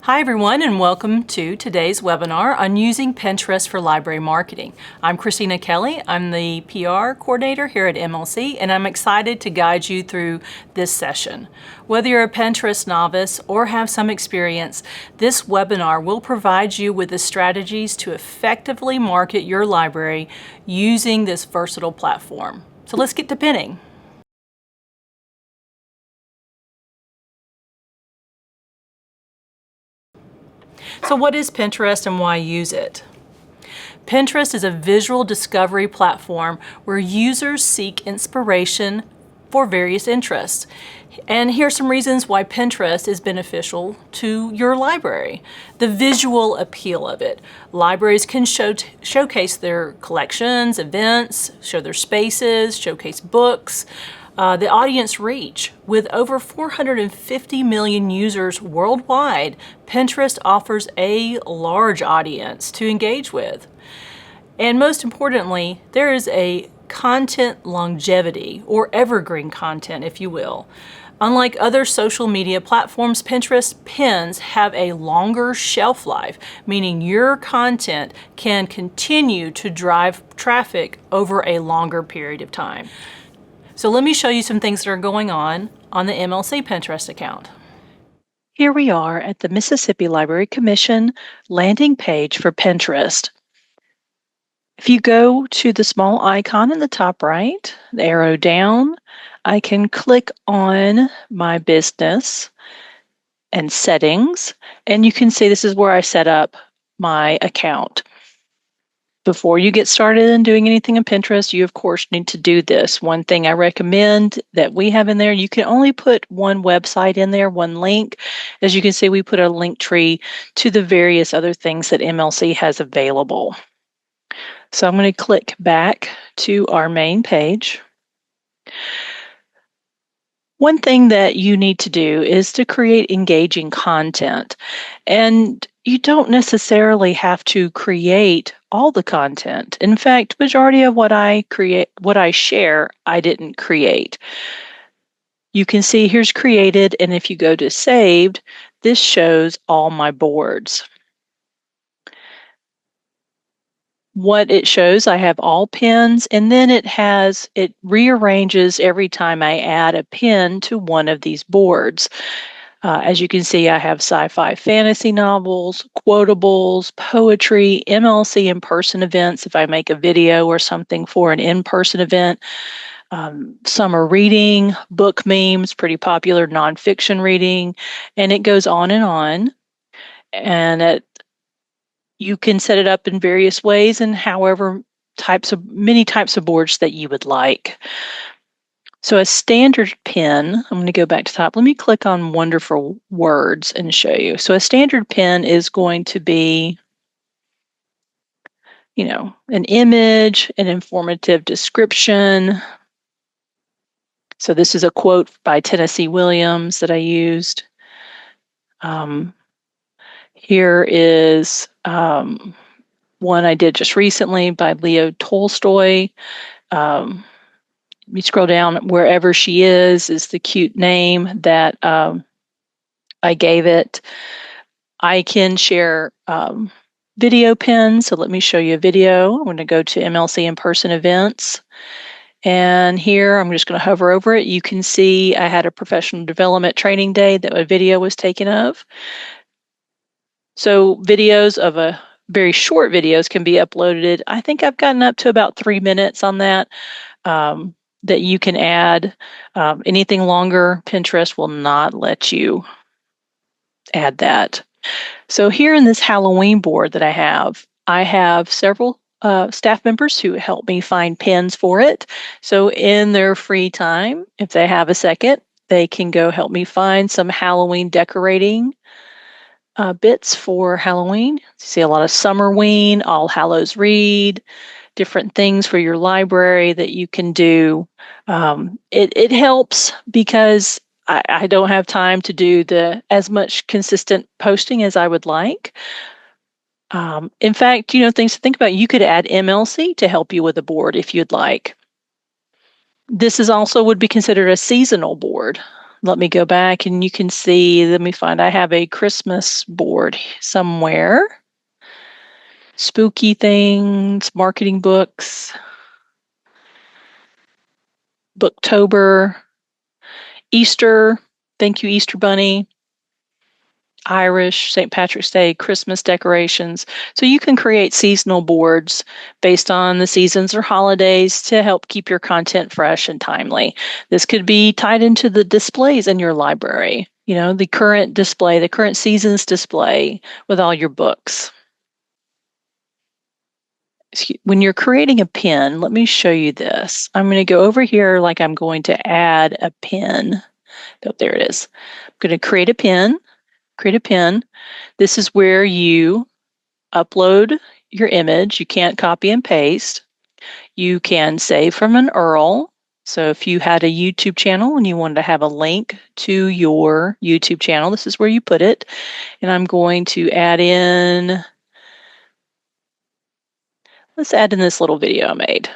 Hi everyone, and welcome to today's webinar on using Pinterest for library marketing. I'm Christina Kelly. I'm the PR coordinator here at MLC, and I'm excited to guide you through this session. Whether you're a Pinterest novice or have some experience, this webinar will provide you with the strategies to effectively market your library using this versatile platform. So let's get to pinning. So what is Pinterest and why use it? Pinterest is a visual discovery platform where users seek inspiration for various interests. And here's some reasons why Pinterest is beneficial to your library. The visual appeal of it. Libraries can showcase their collections, events, show their spaces, showcase books. The audience reach. With over 450 million users worldwide, Pinterest offers a large audience to engage with. And most importantly, there is a content longevity, or evergreen content, if you will. Unlike other social media platforms, Pinterest pins have a longer shelf life, meaning your content can continue to drive traffic over a longer period of time. So let me show you some things that are going on the MLC Pinterest account. Here we are at the Mississippi Library Commission landing page for Pinterest. If you go to the small icon in the top right, the arrow down, I can click on my business and settings, and you can see this is where I set up my account. Before you get started in doing anything in Pinterest, you of course need to do this. One thing I recommend that we have in there, you can only put one website in there, one link. As you can see, we put a link tree to the various other things that MLC has available. So I'm going to click back to our main page. One thing that you need to do is to create engaging content. And you don't necessarily have to create all the content. In fact, majority of what I share, I didn't create. You can see here's created, and if you go to saved, this shows all my boards. What it shows, I have all pins, and then it rearranges every time I add a pin to one of these boards. As you can see, I have sci-fi fantasy novels, quotables, poetry, MLC in-person events if I make a video or something for an in-person event, summer reading, book memes, pretty popular nonfiction reading, and it goes on and on. And you can set it up in various ways and many types of boards that you would like. So a standard pin, I'm going to go back to the top. Let me click on Wonderful Words and show you. So a standard pin is going to be, an image, an informative description. So this is a quote by Tennessee Williams that I used. Here is one I did just recently by Leo Tolstoy. Let me scroll down. Wherever She is the cute name that I gave it. I can share video pins. So let me show you a video. I'm going to go to MLC in-person events. And here I'm just going to hover over it. You can see I had a professional development training day that a video was taken of. So videos of very short videos can be uploaded. I think I've gotten up to about 3 minutes on that. That you can add. Anything longer, Pinterest will not let you add that. So here in this Halloween board that I have several staff members who help me find pins for it. So in their free time, if they have a second, they can go help me find some Halloween decorating bits for Halloween. You see a lot of Summerween, All Hallows Read, different things for your library that you can do. It helps because I don't have time to do as much consistent posting as I would like. In fact, things to think about. You could add MLC to help you with a board if you'd like. This is also would be considered a seasonal board. Let me go back and you can see, let me find, I have a Christmas board somewhere. Spooky things, marketing books, Booktober, Easter, thank you, Easter Bunny, Irish, St. Patrick's Day, Christmas decorations. So you can create seasonal boards based on the seasons or holidays to help keep your content fresh and timely. This could be tied into the displays in your library, you know, the current display, the current season's display with all your books. When you're creating a pin, let me show you this. I'm going to go over here like I'm going to add a pin. Oh, there it is. I'm going to create a pin. Create a pin. This is where you upload your image. You can't copy and paste. You can save from an URL. So if you had a YouTube channel and you wanted to have a link to your YouTube channel, this is where you put it. And I'm going to add in, let's add in this little video I made.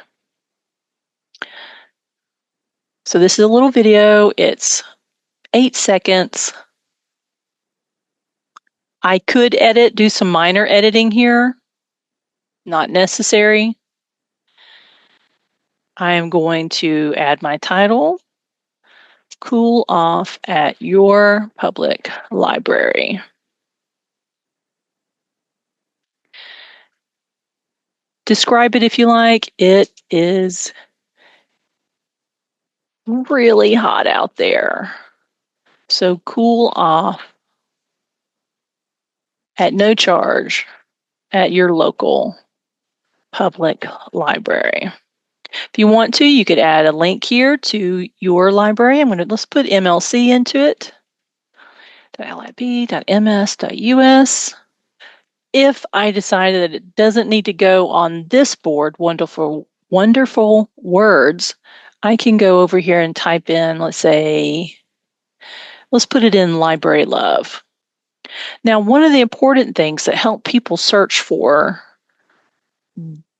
So this is a little video. It's 8 seconds. I could do some minor editing here. Not necessary. I am going to add my title, Cool Off at Your Public Library. Describe it if you like. It is really hot out there. So cool off at no charge at your local public library. If you want to, you could add a link here to your library. Let's put MLC into it. .lib.ms.us. If I decided that it doesn't need to go on this board, wonderful words, I can go over here and type in, let's put it in library love. Now, one of the important things that help people search for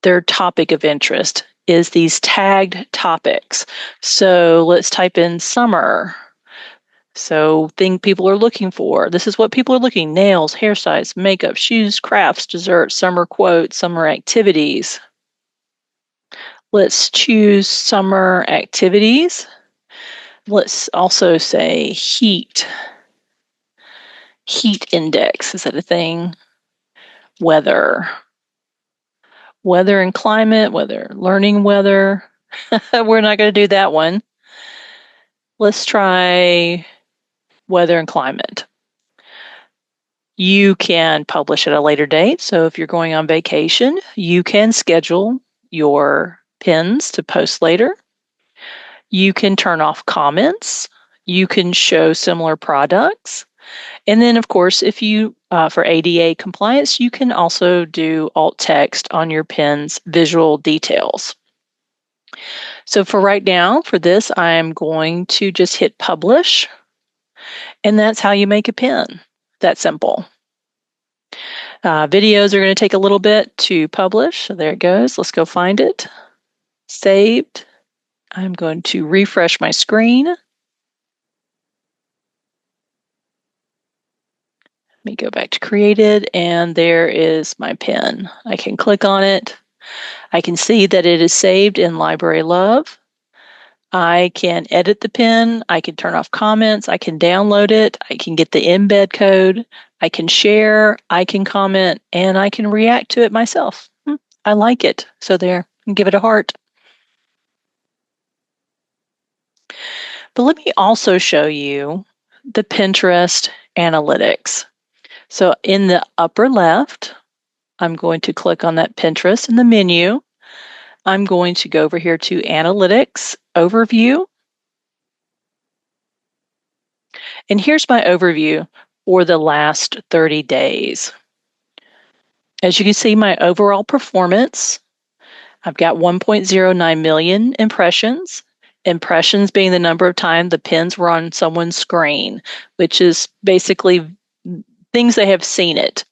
their topic of interest is these tagged topics. So let's type in summer. So thing people are looking for. This is what people are looking: nails, hairstyles, makeup, shoes, crafts, desserts, summer quotes, summer activities. Let's choose summer activities. Let's also say heat. Heat index, is that a thing? Weather. Weather and climate, weather, learning weather. We're not going to do that one. Let's try weather and climate. You can publish at a later date. So if you're going on vacation, you can schedule your pins to post later. You can turn off comments. You can show similar products. And then, of course, if you, for ADA compliance, you can also do alt text on your pin's visual details. So for right now, for this, I'm going to just hit publish. And that's how you make a pin. That simple. Videos are going to take a little bit to publish. So there it goes. Let's go find it. Saved. I'm going to refresh my screen. Let me go back to created, and there is my pin. I can click on it. I can see that it is saved in Library Love. I can edit the pin. I can turn off comments. I can download it. I can get the embed code. I can share. I can comment, and I can react to it myself. I like it. So there, give it a heart. But let me also show you the Pinterest analytics. So in the upper left, I'm going to click on that Pinterest in the menu. I'm going to go over here to Analytics, Overview. And here's my overview for the last 30 days. As you can see, my overall performance, I've got 1.09 million impressions. Impressions being the number of times the pins were on someone's screen, which is basically things they have seen it.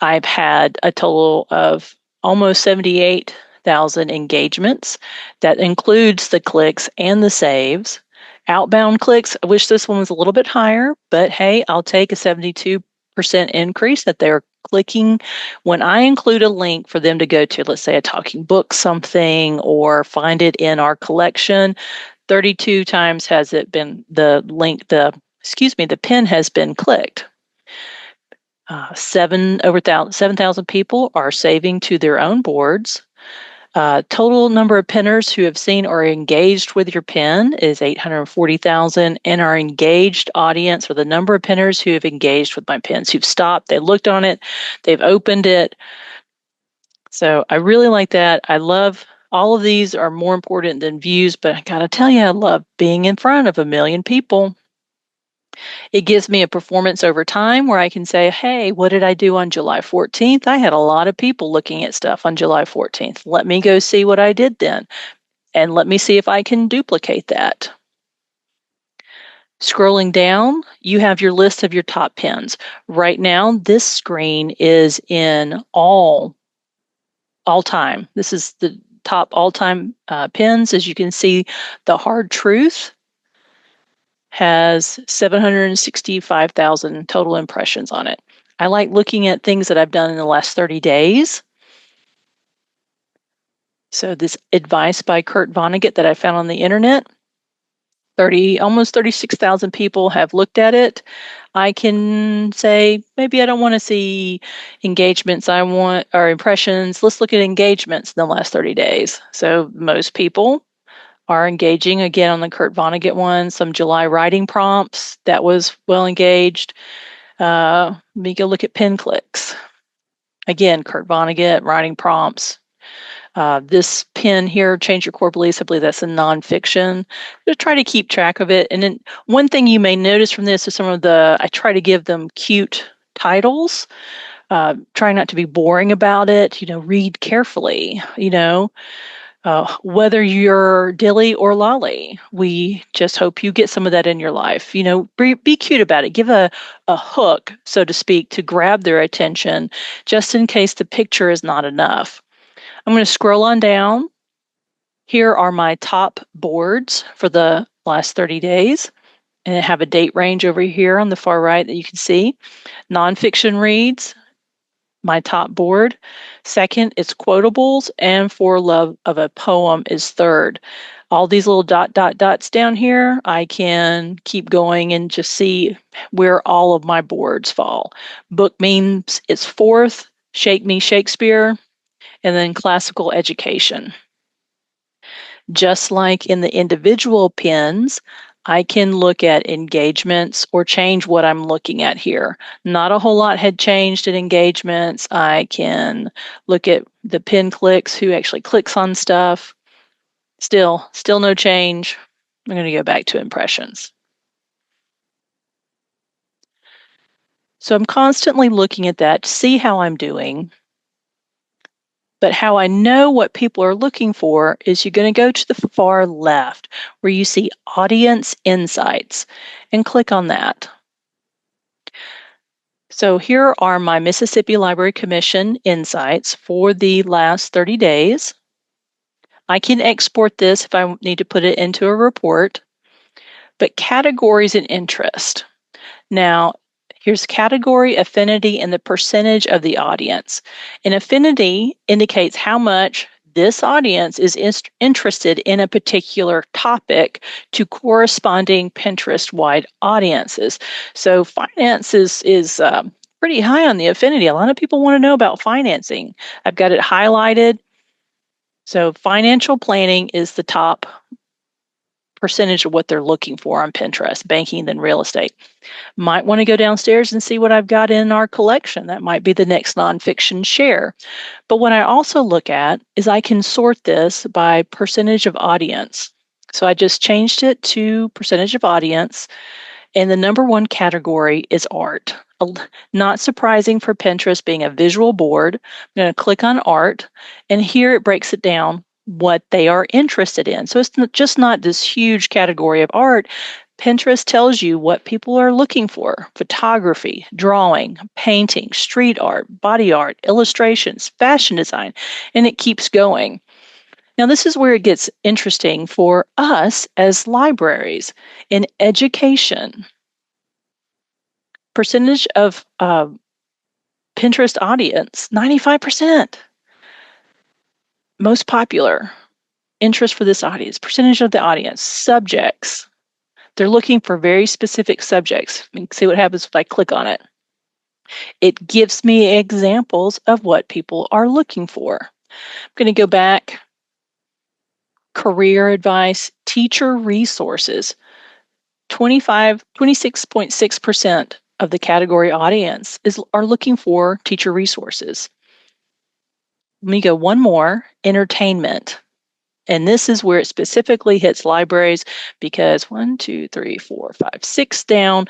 I've had a total of almost 78,000 engagements. That includes the clicks and the saves. Outbound clicks, I wish this one was a little bit higher, but hey, I'll take a 72% increase that they're clicking. When I include a link for them to go to, let's say a talking book something or find it in our collection, 32 times has it been the link, the pin has been clicked. 7,000 people are saving to their own boards. Total number of pinners who have seen or engaged with your pin is 840,000, and our engaged audience, or the number of pinners who have engaged with my pins, who've stopped, they looked on it, they've opened it. So I really like that. I love all of these are more important than views, but I gotta tell you, I love being in front of 1 million people. It gives me a performance over time where I can say, hey, what did I do on July 14th? I had a lot of people looking at stuff on July 14th. Let me go see what I did then, and let me see if I can duplicate that. Scrolling down, you have your list of your top pins. Right now, this screen is in all time. This is the top all-time pins. As you can see, The Hard Truth has 765,000 total impressions on it. I like looking at things that I've done in the last 30 days. So this advice by Kurt Vonnegut that I found on the internet, almost 36,000 people have looked at it. I can say, maybe I don't want to see engagements, or impressions. Let's look at engagements in the last 30 days. So most people are engaging again on the Kurt Vonnegut one. Some July writing prompts, that was well engaged. Let me go look at pin clicks. Again, Kurt Vonnegut, writing prompts. This pin here, Change Your Core Beliefs, I believe that's a nonfiction. Just try to keep track of it. And then one thing you may notice from this is I try to give them cute titles. Try not to be boring about it. Read carefully. Whether you're Dilly or Lolly, we just hope you get some of that in your life. Be cute about it. Give a hook, so to speak, to grab their attention, just in case the picture is not enough. I'm going to scroll on down. Here are my top boards for the last 30 days. And I have a date range over here on the far right that you can see. Nonfiction reads, my top board. Second, it's quotables, and For Love of a Poem is third. All these little dots down here, I can keep going and just see where all of my boards fall. Book memes is fourth, Shake Me Shakespeare, and then classical education. Just like in the individual pins, I can look at engagements or change what I'm looking at here. Not a whole lot had changed in engagements. I can look at the pin clicks, who actually clicks on stuff. Still no change. I'm going to go back to impressions. So I'm constantly looking at that to see how I'm doing. But how I know what people are looking for is you're going to go to the far left where you see Audience Insights and click on that. So here are my Mississippi Library Commission insights for the last 30 days. I can export this if I need to put it into a report, but categories and interest. Now, here's category, affinity, and the percentage of the audience. And affinity indicates how much this audience is interested in a particular topic to corresponding Pinterest-wide audiences. So finance is pretty high on the affinity. A lot of people want to know about financing. I've got it highlighted. So financial planning is the top percentage of what they're looking for on Pinterest, banking, then real estate. Might want to go downstairs and see what I've got in our collection. That might be the next nonfiction share. But what I also look at is I can sort this by percentage of audience. So I just changed it to percentage of audience, and the number one category is art. Not surprising for Pinterest being a visual board. I'm going to click on art, and here it breaks it down what they are interested in. So it's just not this huge category of art. Pinterest tells you what people are looking for: photography, drawing, painting, street art, body art, illustrations, fashion design, and it keeps going. Now, this is where it gets interesting for us as libraries in education. Percentage of Pinterest audience, 95%. Most popular interest for this audience, percentage of the audience, subjects. They're looking for very specific subjects. See what happens if I click on it. It gives me examples of what people are looking for. I'm going to go back. Career advice, teacher resources. 26.6% of the category audience are looking for teacher resources. Let me go one more, entertainment. And this is where it specifically hits libraries because 1, 2, 3, 4, 5, 6 down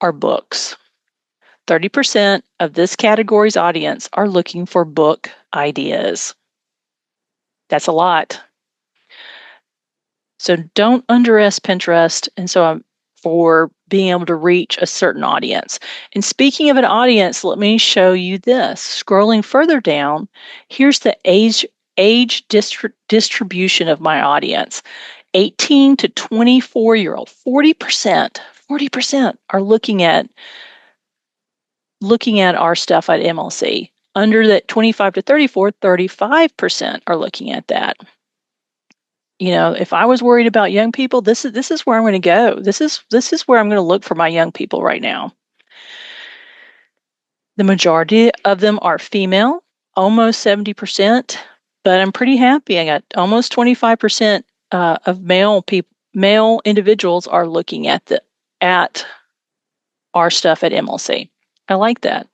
are books. 30% of this category's audience are looking for book ideas. That's a lot. So don't underestimate Pinterest. And so for being able to reach a certain audience. And speaking of an audience, let me show you this. Scrolling further down, here's the age distribution of my audience. 18 to 24-year-old, 40% are looking at our stuff at MLC. Under that 25 to 34, 35% are looking at that. If I was worried about young people, this is where I'm going to go. This is where I'm going to look for my young people right now. The majority of them are female, almost 70%, but I'm pretty happy. I got almost 25% of male individuals are looking at our stuff at MLC. I like that.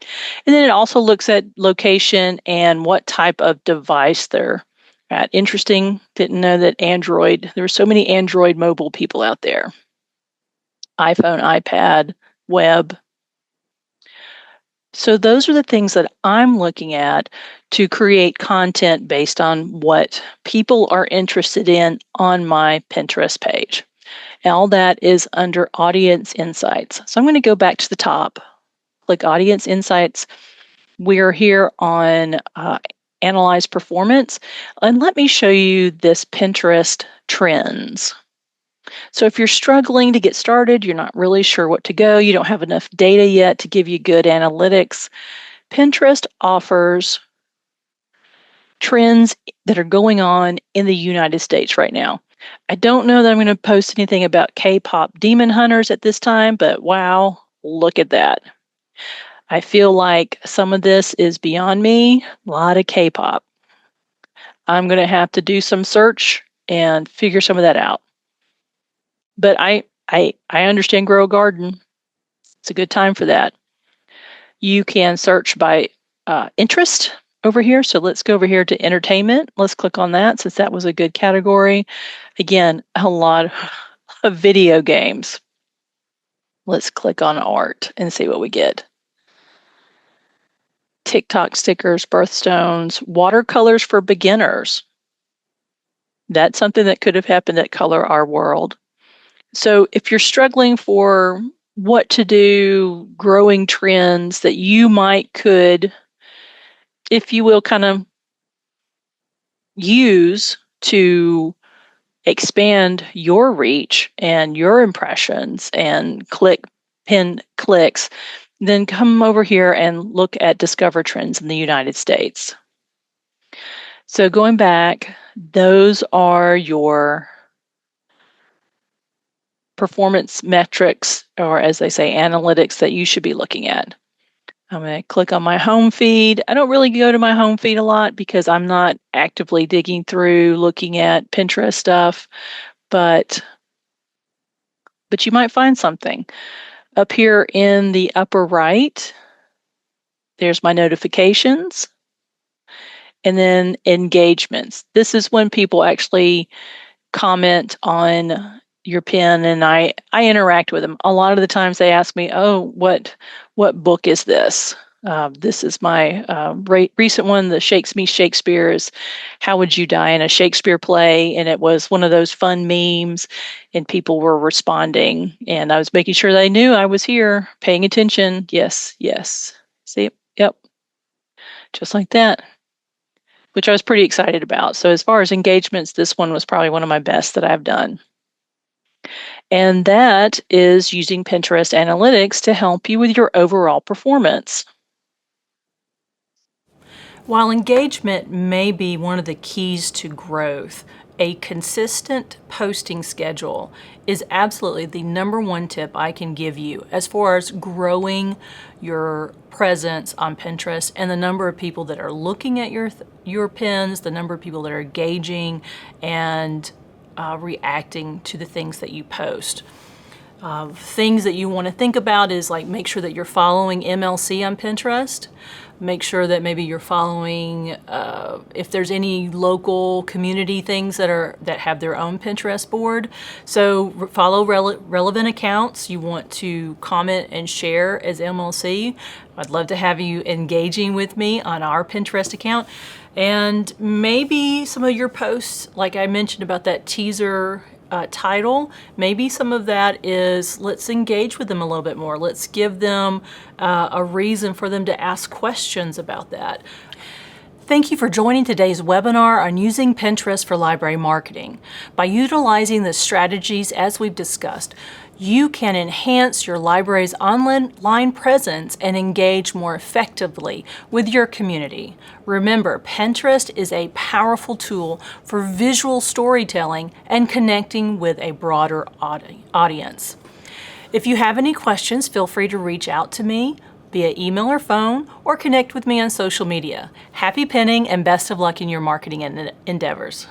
And then it also looks at location and what type of device they're at. Interesting. Didn't know that there were so many Android mobile people out there. iPhone, iPad, web. So those are the things that I'm looking at to create content based on what people are interested in on my Pinterest page. And all that is under Audience Insights. So I'm going to go back to the top, click Audience Insights. We're here on Analyze Performance. And let me show you this Pinterest Trends. So if you're struggling to get started, you're not really sure what to go, you don't have enough data yet to give you good analytics, Pinterest offers trends that are going on in the United States right now. I don't know that I'm going to post anything about K-pop demon hunters at this time, but wow, look at that. I feel like some of this is beyond me. A lot of K-pop. I'm going to have to do some search and figure some of that out. But I understand Grow a Garden. It's a good time for that. You can search by interest over here. So let's go over here to entertainment. Let's click on that since that was a good category. Again, a lot of video games. Let's click on art and see what we get. TikTok stickers, birthstones, watercolors for beginners. That's something that could have happened at Color Our World. So if you're struggling for what to do, growing trends that you could, if you will, kind of use to expand your reach and your impressions and pin clicks, then come over here and look at Discover Trends in the United States. So going back, those are your performance metrics, or as they say, analytics that you should be looking at. I'm going to click on my home feed. I don't really go to my home feed a lot because I'm not actively digging through looking at Pinterest stuff, but you might find something. Up here in the upper right, there's my notifications, and then engagements. This is when people actually comment on your pin, and I interact with them. A lot of the times they ask me, "Oh, what book is this?" This is my recent one, the Shakes Me Shakespeare, is How Would You Die in a Shakespeare Play? And it was one of those fun memes, and people were responding, and I was making sure they knew I was here, paying attention. Yes, yes. See, yep, just like that. which I was pretty excited about. So as far as engagements, this one was probably one of my best that I've done. And that is using Pinterest Analytics to help you with your overall performance. While engagement may be one of the keys to growth, a consistent posting schedule is absolutely the number one tip I can give you as far as growing your presence on Pinterest and the number of people that are looking at your pins, the number of people that are engaging and reacting to the things that you post. Things that you want to think about is like make sure that you're following MLC on Pinterest. Make sure that maybe you're following if there's any local community things that have their own Pinterest board. So follow relevant accounts. You want to comment and share as MLC. I'd love to have you engaging with me on our Pinterest account. And maybe some of your posts, like I mentioned about that teaser title, maybe some of that is let's engage with them a little bit more. Let's give them a reason for them to ask questions about that. Thank you for joining today's webinar on using Pinterest for library marketing. By utilizing the strategies as we've discussed, you can enhance your library's online presence and engage more effectively with your community. Remember, Pinterest is a powerful tool for visual storytelling and connecting with a broader audience. If you have any questions, feel free to reach out to me via email or phone, or connect with me on social media. Happy pinning and best of luck in your marketing endeavors.